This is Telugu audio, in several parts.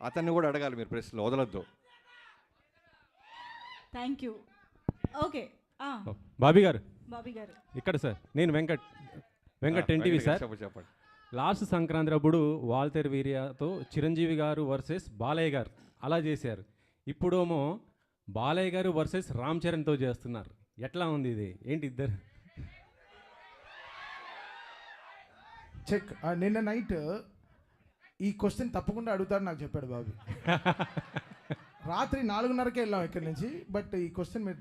అతన్ని కూడా అడగాలి మీరు ప్రశ్నలు, వదలొద్దు. Thank you. ఓకే బాబీ గారు బాబీ గారు. ఇక్కడ సార్, నేను వెంకట్ ఎన్టీవీ సార్. చెప్పండి. లాస్ట్ సంక్రాంతి అప్పుడు వాల్తేర్ వీర్యతో చిరంజీవి గారు వర్సెస్ బాలయ్య గారు అలా చేశారు. ఇప్పుడేమో బాలయ్య గారు వర్సెస్ రామ్ చరణ్తో చేస్తున్నారు. ఎట్లా ఉంది ఇది? ఏంటి ఇద్దరు? చెక్. నిన్న నైట్ ఈ క్వశ్చన్ తప్పకుండా అడుగుతాడు నాకు చెప్పాడు బాబు. రాత్రి 4:30కే వెళ్ళాం ఇక్కడి నుంచి. బట్ ఈ క్వశ్చన్ మీరు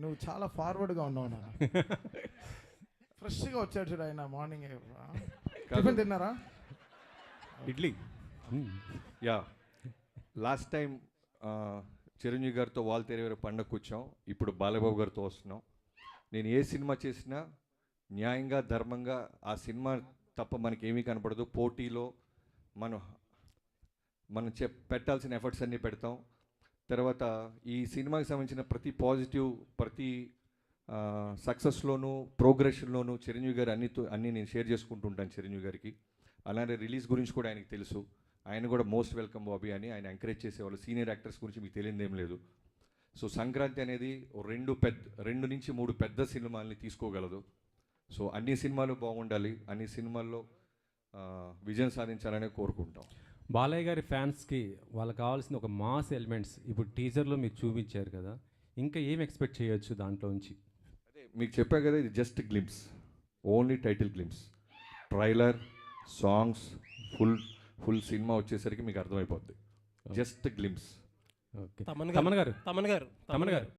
నువ్వు చాలా ఫార్వర్డ్గా ఉన్నావు నా. ఫ్రెష్గా వచ్చాడు చూడు ఆయన మార్నింగ్. టిఫిన్ తిన్నారా? Idli. Yeah, last time Chiranjeevi గారితో వాల్తేరు గారి పండగ కూర్చోం. ఇప్పుడు బాలబాబు గారితో వస్తున్నాం. నేను ఏ సినిమా చేసినా న్యాయంగా ధర్మంగా ఆ సినిమా తప్ప మనకి ఏమీ కనపడదు. పోటీలో మనం పెట్టాల్సిన ఎఫర్ట్స్ అన్నీ పెడతాం. తర్వాత ఈ సినిమాకి సంబంధించిన ప్రతి పాజిటివ్, ప్రతి సక్సెస్లోనూ ప్రోగ్రెషన్లోనూ చిరంజీవి గారు అన్నీ నేను షేర్ చేసుకుంటూ ఉంటాను చిరంజీవి గారికి. అలానే రిలీజ్ గురించి కూడా ఆయనకి తెలుసు. ఆయన కూడా మోస్ట్ వెల్కమ్ బాబీ అని ఆయన ఎంకరేజ్ చేసేవాళ్ళు. సీనియర్ యాక్టర్స్ గురించి మీకు తెలియదు ఏం లేదు. సో సంక్రాంతి అనేది 2 నుంచి 3 పెద్ద సినిమాల్ని తీసుకోగలదు. సో అన్ని సినిమాలు బాగుండాలి, అన్ని సినిమాల్లో విజయం సాధించాలనే కోరుకుంటాం. బాలయ్య గారి ఫ్యాన్స్కి వాళ్ళకి కావాల్సిన ఒక మాస్ ఎలిమెంట్స్ ఇప్పుడు టీజర్లో మీరు చూపించారు కదా, ఇంకా ఏం ఎక్స్పెక్ట్ చేయొచ్చు దాంట్లో నుంచి? అదే మీకు చెప్పా కదా, ఇది just glimpse, only title glimpse. Trailer, songs, full cinema వచ్చేసరికి మీకు అర్థమైపోద్ది. Just glimpse. ఓకే. తమన్ గారు